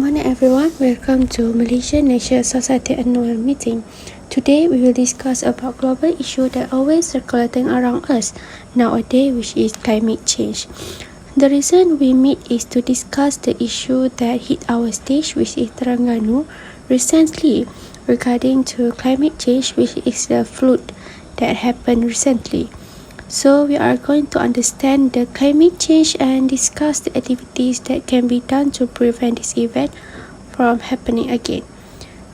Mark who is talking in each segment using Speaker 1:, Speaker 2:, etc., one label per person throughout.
Speaker 1: morning everyone, welcome to Malaysian National Society Annual Meeting. Today we will discuss about global issue that always circulating around us nowadays, which is climate change. The reason we meet is to discuss the issue that hit our stage, which is Terengganu recently regarding to climate change, which is the flood that happened recently. So we are going to understand the climate change and discuss the activities that can be done to prevent this event from happening again.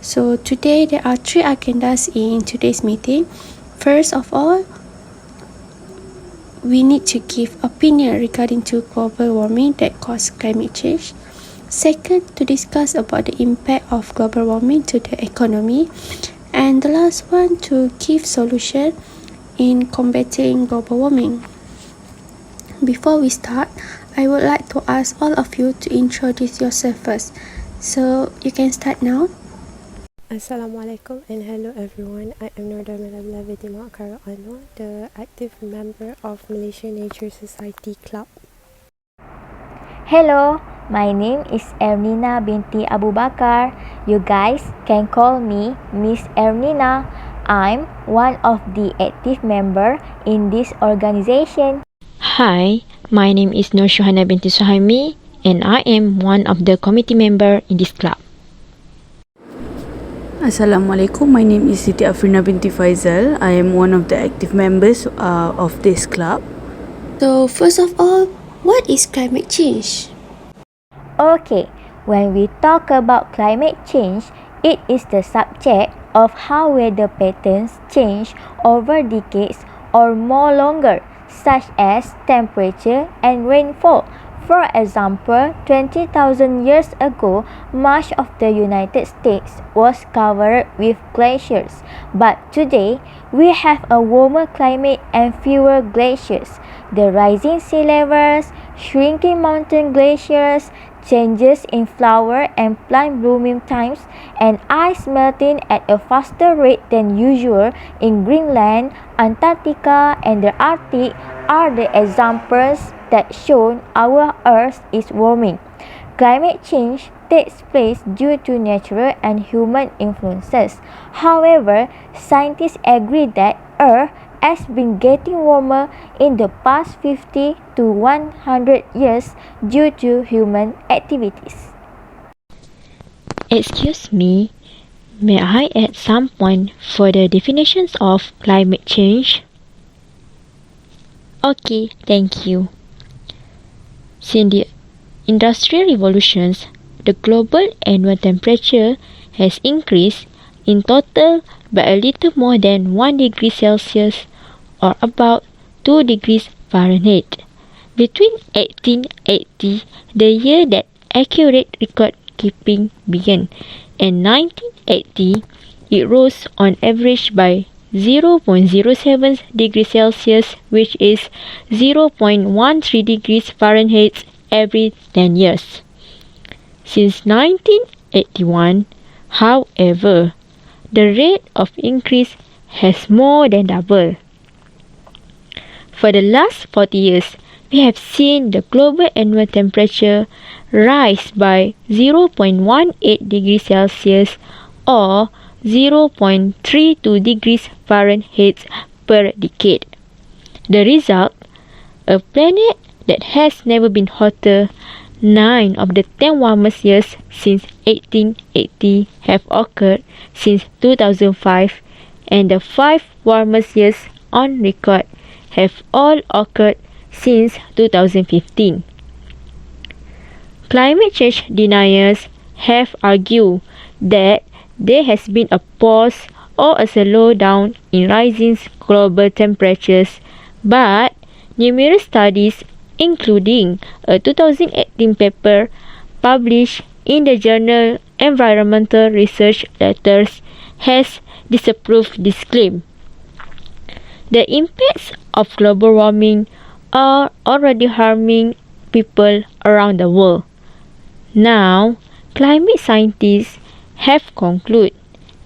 Speaker 1: So today there are 3 agendas in today's meeting. First of all, we need to give opinion regarding to global warming that cause climate change. Second, to discuss about the impact of global warming to the economy. And the last one, to give solution in combating global warming. Before we start, I would like to ask all of you to introduce yourself first. So you can start now.
Speaker 2: Assalamualaikum and hello everyone. I am Nabila binti Bakar Anuar, the active member of Malaysian Nature Society Club.
Speaker 3: Hello, my name is Ernina Binti Abu Bakar. You guys can call me Miss Ernina. I'm one of the active member in this organization.
Speaker 4: Hi, my name is Nurshuhana binti Suhaimi and I am one of the committee member in this club.
Speaker 5: Assalamualaikum, my name is Siti Afrina binti Faizal. I am one of the active members of this club.
Speaker 1: So first of all, what is climate change?
Speaker 3: Okay, when we talk about climate change, it is the subject of how weather patterns change over decades or more longer, such as temperature and rainfall. For example, 20,000 years ago, much of the United States was covered with glaciers. But today, we have a warmer climate and fewer glaciers. The rising sea levels, shrinking mountain glaciers, changes in flower and plant blooming times, and ice melting at a faster rate than usual in Greenland, Antarctica, and the Arctic are the examples that show our Earth is warming. Climate change takes place due to natural and human influences. However, scientists agree that Earth has been getting warmer in the past 50 to 100 years due to human activities.
Speaker 4: Excuse me, may I add some point for the definitions of climate change? Okay, thank you. Since the Industrial Revolutions, the global annual temperature has increased in total by a little more than 1 degree Celsius or about 2 degrees Fahrenheit. Between 1880, the year that accurate record keeping began, and 1980, it rose on average by 0.07 degrees Celsius, which is 0.13 degrees Fahrenheit every 10 years. Since 1981, however, the rate of increase has more than doubled. For the last 40 years, we have seen the global annual temperature rise by 0.18 degrees Celsius or 0.32 degrees Fahrenheit per decade. The result, a planet that has never been hotter. 9 of the 10 warmest years since 1880 have occurred since 2005, and the 5 warmest years on record have all occurred since 2015. Climate change deniers have argued that there has been a pause or a slowdown in rising global temperatures, but numerous studies, including a 2018 paper published in the journal Environmental Research Letters, has disproved this claim. The impacts of global warming are already harming people around the world. Now, climate scientists have concluded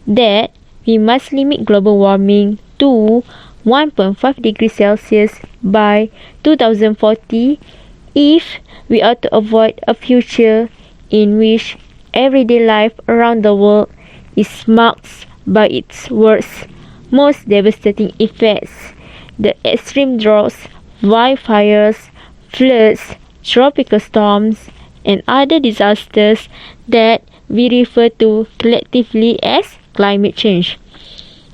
Speaker 4: that we must limit global warming to 1.5 degrees Celsius by 2040 if we are to avoid a future in which everyday life around the world is marked by its worst, most devastating effects. The extreme droughts, wildfires, floods, tropical storms, and other disasters that we refer to collectively as climate change.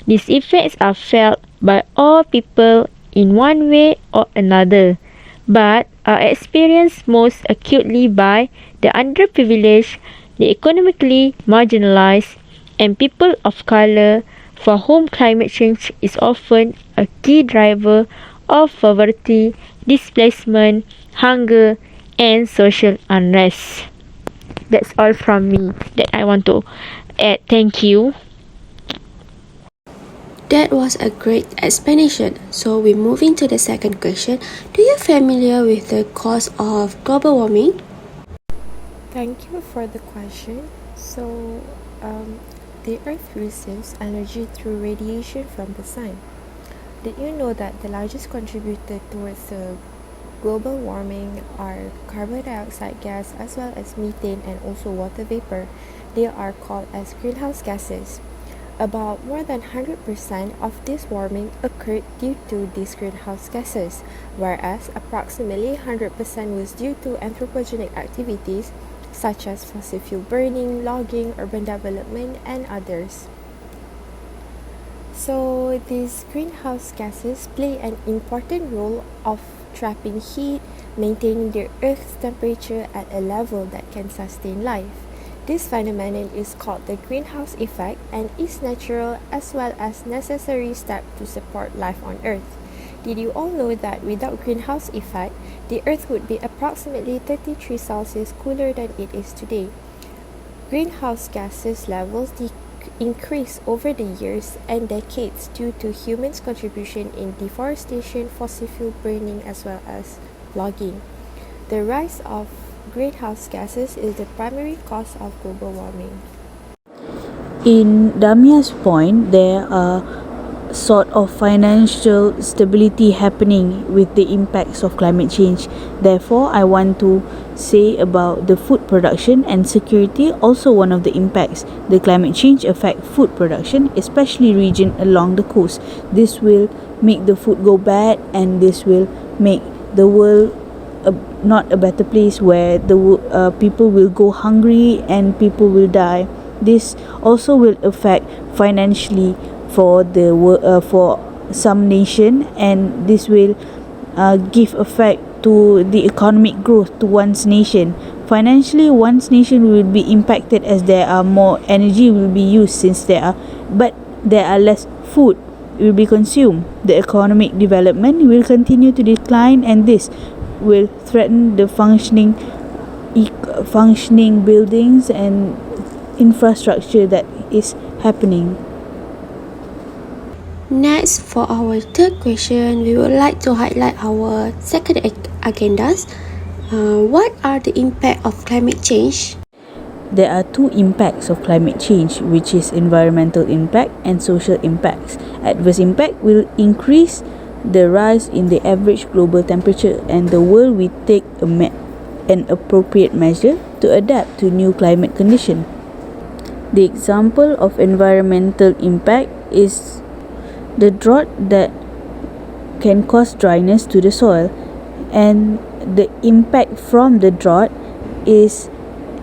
Speaker 4: These effects are felt by all people in one way or another, but are experienced most acutely by the underprivileged, the economically marginalized, and people of color for whom climate change is often a key driver of poverty, displacement, hunger, and social unrest. That's all from me that I want to add. Thank you.
Speaker 1: That was a great explanation. So we're moving to the second question. Do you familiar with the cause of global warming?
Speaker 2: Thank you for the question. So, the Earth receives energy through radiation from the Sun. Did you know that the largest contributor towards the global warming are carbon dioxide gas as well as methane and also water vapor? They are called as greenhouse gases. About more than 100% of this warming occurred due to these greenhouse gases, whereas approximately 100% was due to anthropogenic activities such as fossil fuel burning, logging, urban development, and others. So these greenhouse gases play an important role of trapping heat, maintaining the Earth's temperature at a level that can sustain life. This phenomenon is called the greenhouse effect and is natural as well as necessary step to support life on Earth. Did you all know that without greenhouse effect, the Earth would be approximately 33 Celsius cooler than it is today? Greenhouse gases levels increase over the years and decades due to humans' contribution in deforestation, fossil fuel burning, as well as logging. The rise of greenhouse gases is the primary cause of global warming.
Speaker 5: In Damia's point, there are sort of financial stability happening with the impacts of climate change. Therefore, I want to say about the food production and security, also one of the impacts. The climate change affect food production, especially region along the coast. This will make the food go bad, and this will make the world not a better place where the people will go hungry and people will die. This also will affect financially for for some nation, and this will give effect to the economic growth to one's nation. Financially, one's nation will be impacted as there are more energy will be used since there are less food will be consumed. The economic development will continue to decline, and this will threaten the functioning buildings and infrastructure that is happening.
Speaker 1: Next, for our third question, we would like to highlight our second agendas. What are the impact of climate change?
Speaker 5: There are two impacts of climate change, which is environmental impact and social impacts. Adverse impact will increase the rise in the average global temperature, and the world will take an appropriate measure to adapt to new climate condition. The example of environmental impact is the drought that can cause dryness to the soil, and the impact from the drought is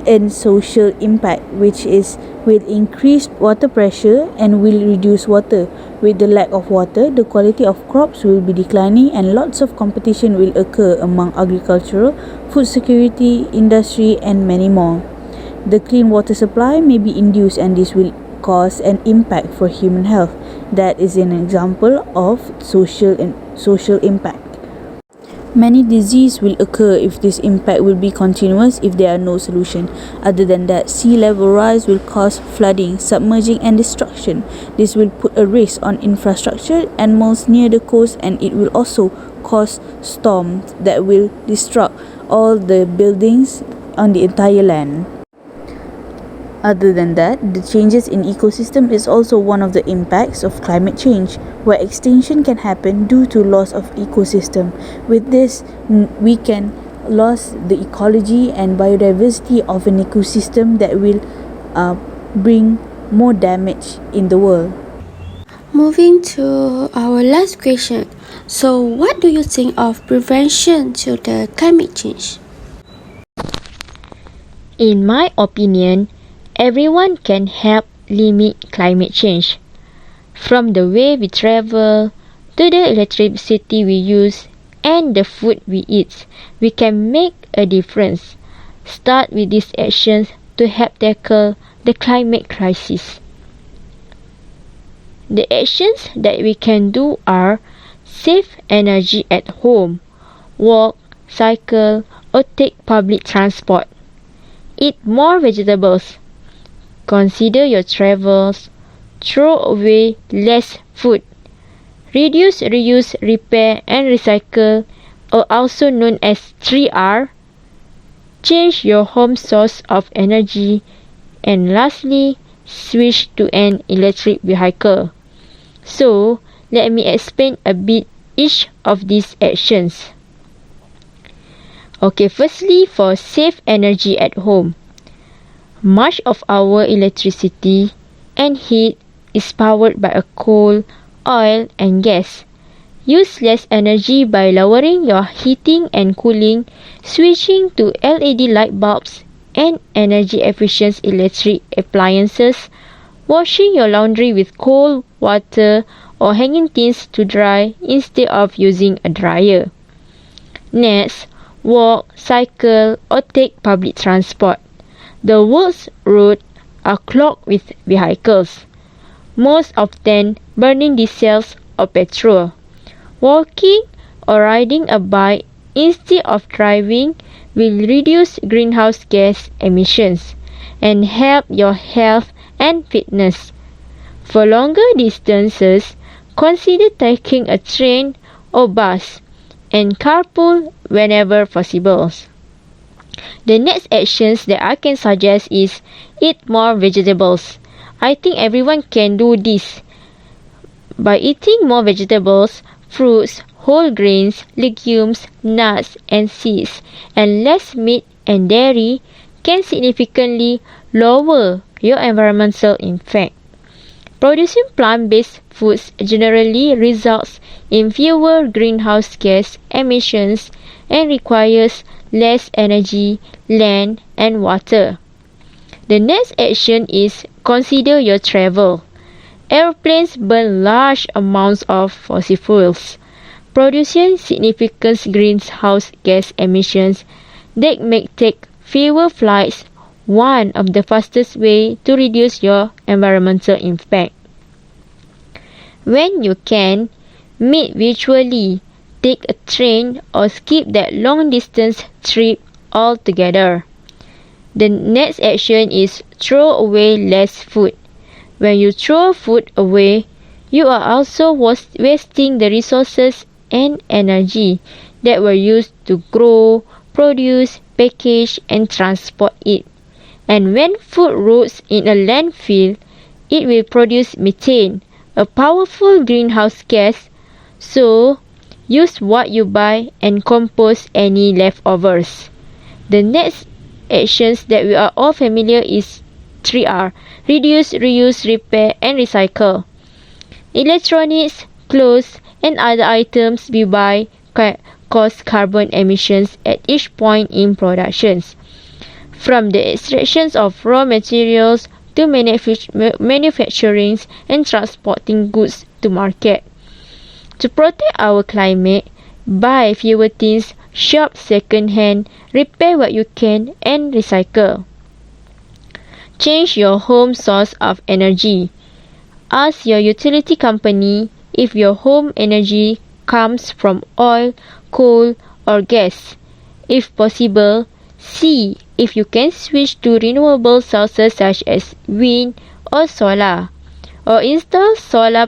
Speaker 5: a social impact, which is will increase water pressure and will reduce water. With the lack of water, the quality of crops will be declining, and lots of competition will occur among agricultural, food security, industry, and many more. The clean water supply may be induced, and this will cause an impact for human health. That is an example of social impact. Many diseases will occur if this impact will be continuous if there are no solution. Other than that, sea level rise will cause flooding, submerging, and destruction. This will put a risk on infrastructure, animals near the coast, and it will also cause storms that will destruct all the buildings on the entire land. Other than that, the changes in ecosystem is also one of the impacts of climate change, where extinction can happen due to loss of ecosystem. With this, we can lost the ecology and biodiversity of an ecosystem that will bring more damage in the world.
Speaker 1: Moving to our last question. So, what do you think of prevention to the climate change?
Speaker 4: In my opinion, everyone can help limit climate change. From the way we travel, to the electricity we use, and the food we eat, we can make a difference. Start with these actions to help tackle the climate crisis. The actions that we can do are save energy at home, walk, cycle, or take public transport. Eat more vegetables. Consider your travels. Throw away less food. Reduce, reuse, repair, and recycle, or also known as 3R. Change your home source of energy. And lastly, switch to an electric vehicle. So, let me explain a bit each of these actions. Okay, firstly, for save energy at home. Much of our electricity and heat is powered by a coal, oil, and gas. Use less energy by lowering your heating and cooling, switching to LED light bulbs and energy-efficient electric appliances, washing your laundry with cold water or hanging things to dry instead of using a dryer. Next, walk, cycle, or take public transport. The world's roads are clogged with vehicles, most often burning diesel or petrol. Walking or riding a bike instead of driving will reduce greenhouse gas emissions and help your health and fitness. For longer distances, consider taking a train or bus and carpool whenever possible. The next actions that I can suggest is eat more vegetables. I think everyone can do this. By eating more vegetables, fruits, whole grains, legumes, nuts, and seeds, and less meat and dairy can significantly lower your environmental impact. Producing plant-based foods generally results in fewer greenhouse gas emissions and requires less energy, land, and water. The next action is consider your travel. Airplanes burn large amounts of fossil fuels, producing significant greenhouse gas emissions that may take fewer flights, one of the fastest ways to reduce your environmental impact. When you can, meet virtually, take a train or skip that long distance trip altogether. The next action is throw away less food. When you throw food away, you are also wasting the resources and energy that were used to grow, produce, package, and transport it. And when food rots in a landfill, it will produce methane, a powerful greenhouse gas. So, use what you buy and compost any leftovers. The next actions that we are all familiar is 3R. Reduce, reuse, repair, and recycle. Electronics, clothes, and other items we buy cause carbon emissions at each point in productions. From the extractions of raw materials to manufacturing and transporting goods to market. To protect our climate, buy fewer things, shop second-hand, repair what you can, and recycle. Change your home source of energy. Ask your utility company if your home energy comes from oil, coal, or gas. If possible, see if you can switch to renewable sources such as wind or solar, or install solar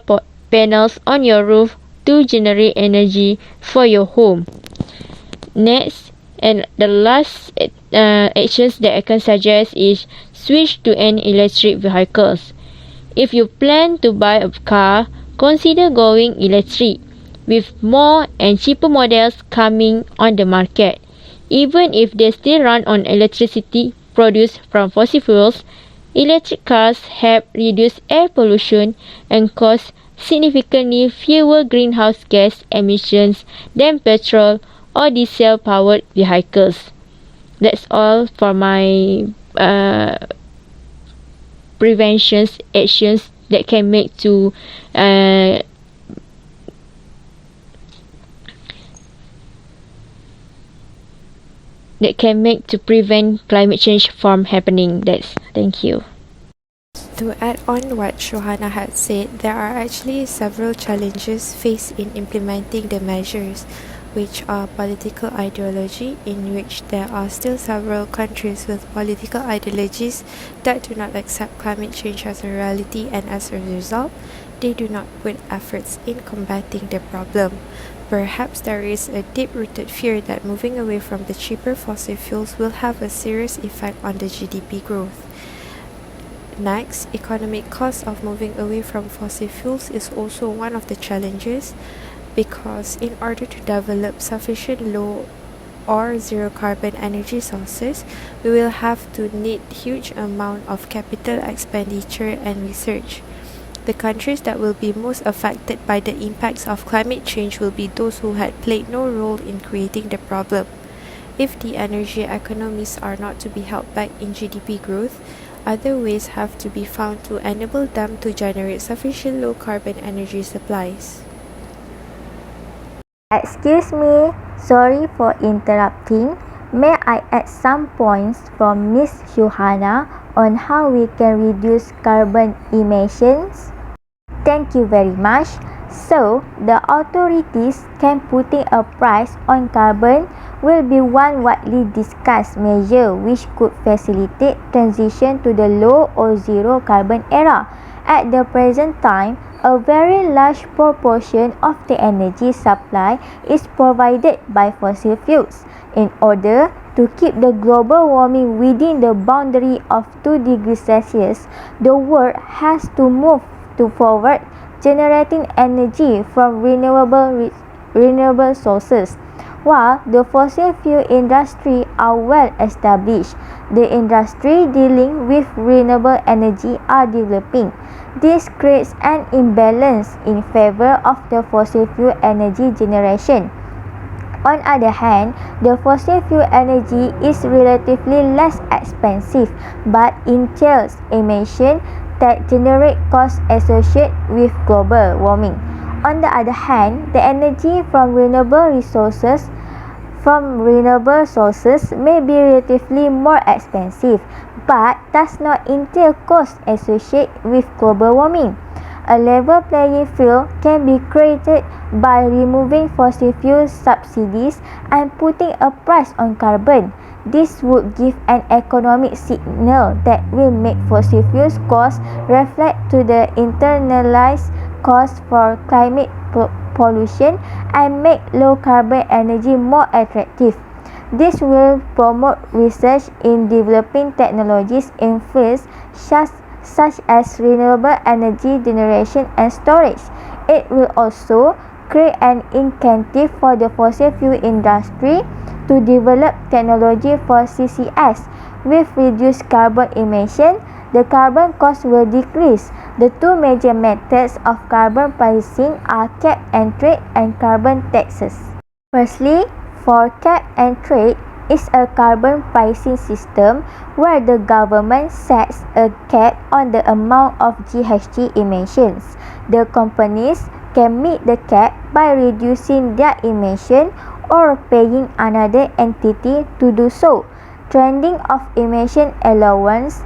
Speaker 4: panels on your roof to generate energy for your home. Next, and the last actions that I can suggest is switch to an electric vehicle. If you plan to buy a car, consider going electric, with more and cheaper models coming on the market. Even if they still run on electricity produced from fossil fuels, electric cars help reduce air pollution and cause significantly fewer greenhouse gas emissions than petrol or diesel-powered vehicles. That's all for my prevention actions that can make to prevent climate change from happening. Thank you.
Speaker 2: To add on what Nurshuhana had said, there are actually several challenges faced in implementing the measures, which are political ideology, in which there are still several countries with political ideologies that do not accept climate change as a reality, and as a result, they do not put efforts in combating the problem. Perhaps there is a deep-rooted fear that moving away from the cheaper fossil fuels will have a serious effect on the GDP growth. Next, economic cost of moving away from fossil fuels is also one of the challenges, because in order to develop sufficient low or zero carbon energy sources, we will have to need huge amount of capital expenditure and research. The countries that will be most affected by the impacts of climate change will be those who had played no role in creating the problem. If the energy economies are not to be held back in GDP growth, other ways have to be found to enable them to generate sufficient low carbon energy supplies.
Speaker 3: Excuse me, sorry for interrupting. May I add some points from Miss Suhaimi on how we can reduce carbon emissions? Thank you very much. So, the authorities can putting a price on carbon will be one widely discussed measure which could facilitate transition to the low or zero carbon era. At the present time, a very large proportion of the energy supply is provided by fossil fuels. In order to keep the global warming within the boundary of 2 degrees Celsius, the world has to move forward generating energy from renewable sources. While the fossil fuel industry are well established, the industry dealing with renewable energy are developing. This creates an imbalance in favor of the fossil fuel energy generation. On the other hand, the fossil fuel energy is relatively less expensive but entails emissions that generate costs associated with global warming. On the other hand, the energy from renewable sources may be relatively more expensive but does not entail costs associated with global warming. A level playing field can be created by removing fossil fuel subsidies and putting a price on carbon. This would give an economic signal that will make fossil fuels costs reflect to the internalized cost for climate pollution and make low carbon energy more attractive. This will promote research in developing technologies in fields such as renewable energy generation and storage. It will also create an incentive for the fossil fuel industry to develop technology for CCS. With reduced carbon emission, the carbon cost will decrease. The two major methods of carbon pricing are cap and trade and carbon taxes. Firstly, for cap and trade is a carbon pricing system where the government sets a cap on the amount of GHG emissions. The companies can meet the cap by reducing their emission or paying another entity to do so. Trading of emission allowance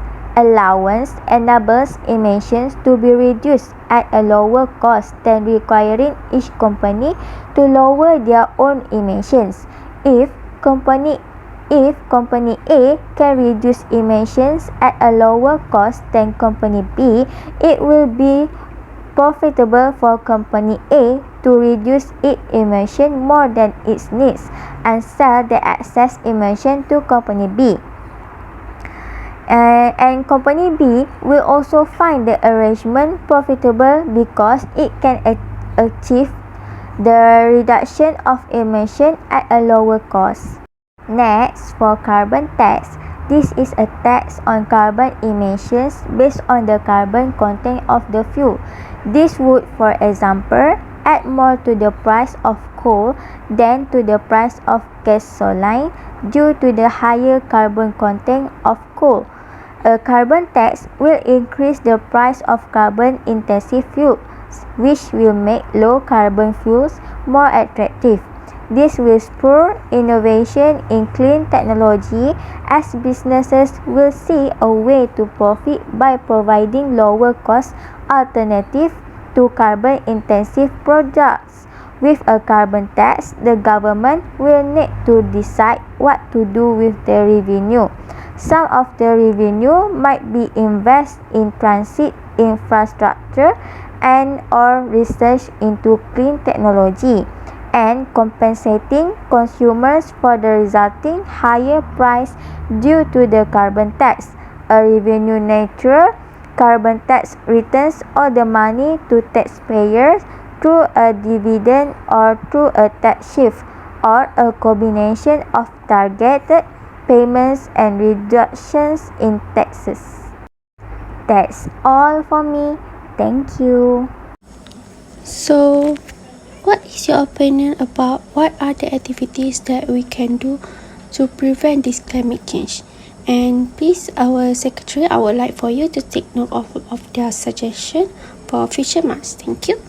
Speaker 3: enables emissions to be reduced at a lower cost than requiring each company to lower their own emissions. If company A can reduce emissions at a lower cost than company B, it will be profitable for company A to reduce its emission more than its needs and sell the excess emission to company B. And company B will also find the arrangement profitable because it can achieve the reduction of emission at a lower cost. Next, for carbon tax. This is a tax on carbon emissions based on the carbon content of the fuel. This would, for example, add more to the price of coal than to the price of gasoline due to the higher carbon content of coal. A carbon tax will increase the price of carbon-intensive fuels, which will make low-carbon fuels more attractive. This will spur innovation in clean technology as businesses will see a way to profit by providing lower-cost alternatives to carbon-intensive products. With a carbon tax, the government will need to decide what to do with the revenue. Some of the revenue might be invested in transit infrastructure and or research into clean technology, and compensating consumers for the resulting higher price due to the carbon tax. A revenue neutral carbon tax returns all the money to taxpayers through a dividend or through a tax shift, or a combination of targeted payments and reductions in taxes. That's all for me. Thank you.
Speaker 1: So, what is your opinion about what are the activities that we can do to prevent this climate change? And please, our secretary, I would like for you to take note of their suggestion for future months. Thank you.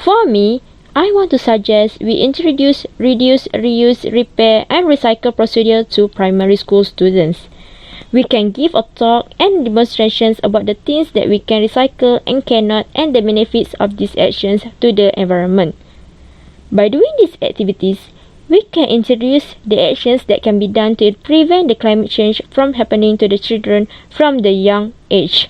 Speaker 4: For me, I want to suggest we introduce reduce, reuse, repair and recycle procedure to primary school students. We can give a talk and demonstrations about the things that we can recycle and cannot and the benefits of these actions to the environment. By doing these activities, we can introduce the actions that can be done to prevent the climate change from happening to the children from the young age.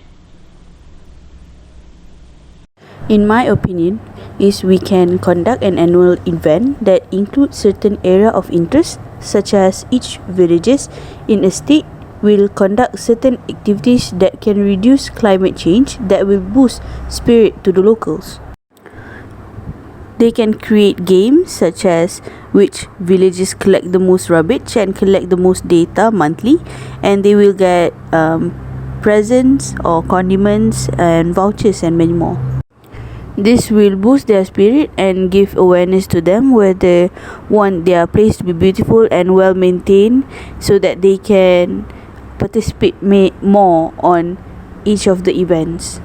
Speaker 5: In my opinion, is we can conduct an annual event that includes certain area of interest, such as each villages in a state will conduct certain activities that can reduce climate change that will boost spirit to the locals. They can create games such as which villages collect the most rubbish and collect the most data monthly, and they will get presents or condiments and vouchers and many more. This will boost their spirit and give awareness to them where they want their place to be beautiful and well maintained, so that they can participate more on each of the events.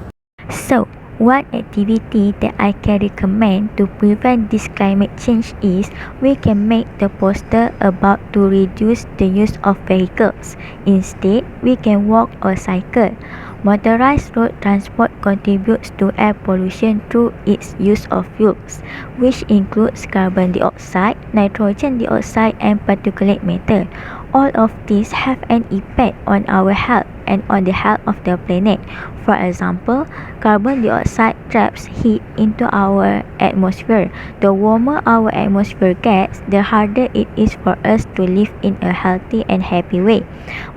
Speaker 3: So, one activity that I can recommend to prevent this climate change is we can make the poster about to reduce the use of vehicles. Instead, we can walk or cycle. Motorized road transport contributes to air pollution through its use of fuels, which includes carbon dioxide, nitrogen dioxide, and particulate matter. All of these have an effect on our health and on the health of the planet. For example, carbon dioxide traps heat into our atmosphere. The warmer our atmosphere gets, the harder it is for us to live in a healthy and happy way.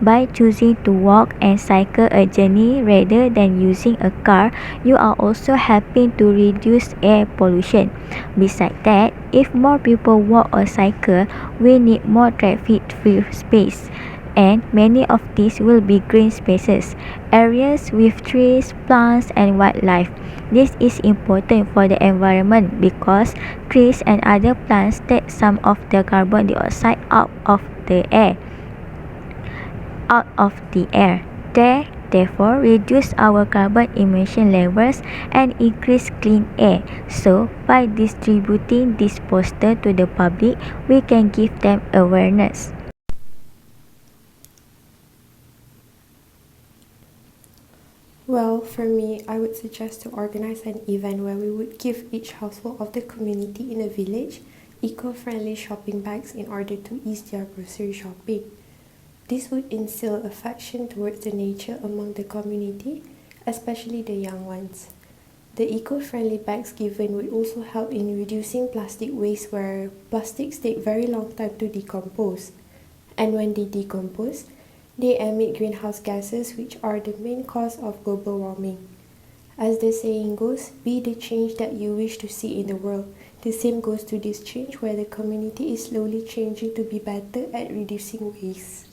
Speaker 3: By choosing to walk and cycle a journey rather than using a car, you are also helping to reduce air pollution. Besides that, if more people walk or cycle, we need more traffic-free space, and many of these will be green spaces, areas with trees, plants, and wildlife. This is important for the environment because trees and other plants take some of the carbon dioxide out of the air. They therefore reduce our carbon emission levels and increase clean air. So, by distributing this poster to the public, we can give them awareness.
Speaker 2: Well, for me, I would suggest to organize an event where we would give each household of the community in a village eco-friendly shopping bags in order to ease their grocery shopping. This would instill affection towards the nature among the community, especially the young ones. The eco-friendly bags given would also help in reducing plastic waste, where plastics take very long time to decompose. And when they decompose, they emit greenhouse gases, which are the main cause of global warming. As the saying goes, be the change that you wish to see in the world. The same goes to this change where the community is slowly changing to be better at reducing waste.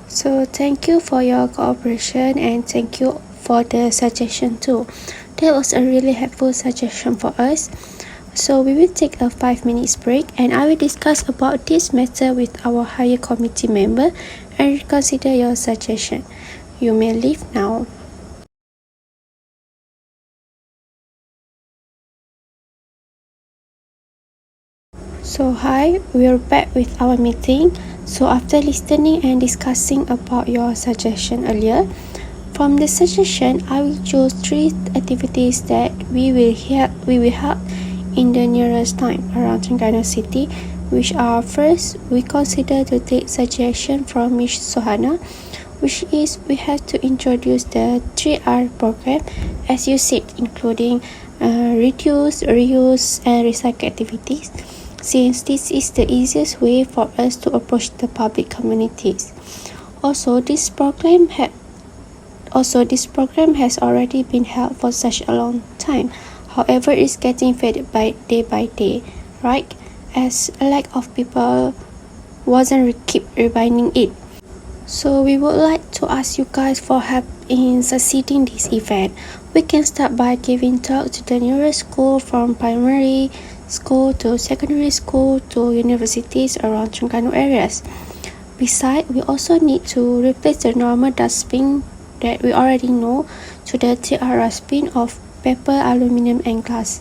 Speaker 1: So thank you for your cooperation and thank you for the suggestion too. That was a really helpful suggestion for us. So we will take a 5 minutes break and I will discuss about this matter with our higher committee member and reconsider your suggestion. You may leave now. So hi, we're back with our meeting. So after listening and discussing about your suggestion earlier, from the suggestion, I will choose 3 activities that we will help in the nearest time around Terengganu City, which are first, we consider to take suggestion from Ms. Suhana, which is we have to introduce the 3R program, as you said, including reduce, reuse, and recycle activities, since this is the easiest way for us to approach the public communities. Also, this program has already been held for such a long time. However, it's getting faded by day, right? As a lack of people keep rewinding it. So we would like to ask you guys for help in succeeding this event. We can start by giving talk to the nearest school, from primary school to secondary school to universities around Terengganu areas. Besides, we also need to replace the normal dustbin that we already know to the 3R dustbin of paper, aluminium and glass.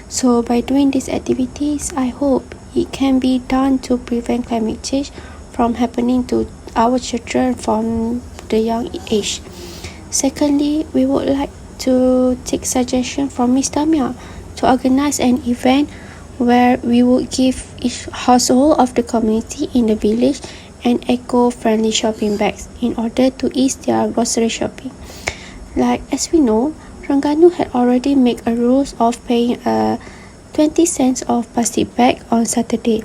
Speaker 1: So by doing these activities, I hope it can be done to prevent climate change from happening to our children from the young age. Secondly, we would like to take suggestion from Ms. Damia to organize an event where we would give each household of the community in the village an eco-friendly shopping bags in order to ease their grocery shopping. Like as we know, Terengganu had already made a rules of paying 20 cents of plastic bag on Saturday,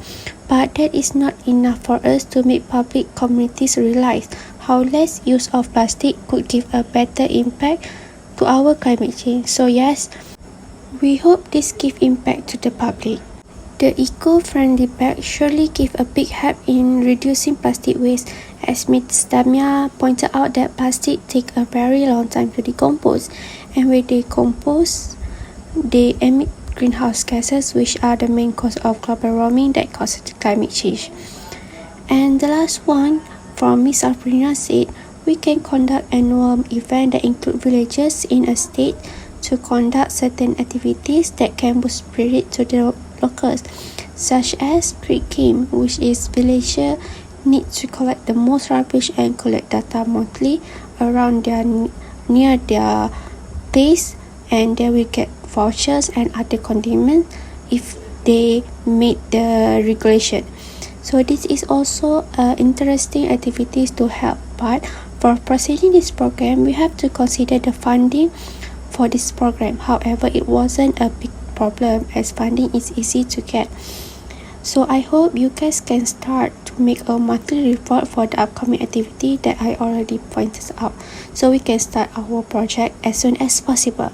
Speaker 1: but that is not enough for us to make public communities realize how less use of plastic could give a better impact to our climate change. So yes, we hope this give impact to the public. The eco-friendly bag surely give a big help in reducing plastic waste, as Ms. Damia pointed out that plastic take a very long time to decompose, and when they decompose, they emit greenhouse gases, which are the main cause of global warming that causes climate change. And the last one from Ms. Afrina said, we can conduct annual events that include villagers in a state to conduct certain activities that can boost spirit to the locals, such as Creek Game, which is villagers need to collect the most rubbish and collect data monthly around near their place, and they will get vouchers and other condiments if they meet the regulation. So this is also interesting activities to help, but for proceeding this program, we have to consider the funding for this program. However, it wasn't a big problem as funding is easy to get. So I hope you guys can start to make a monthly report for the upcoming activity that I already pointed out, so we can start our project as soon as possible.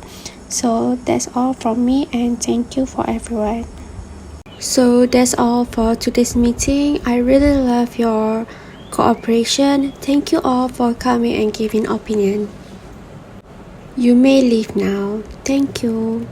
Speaker 1: So that's all from me, and thank you for everyone. So that's all for today's meeting. I really love your cooperation. Thank you all for coming and giving opinion. You may leave now. Thank you.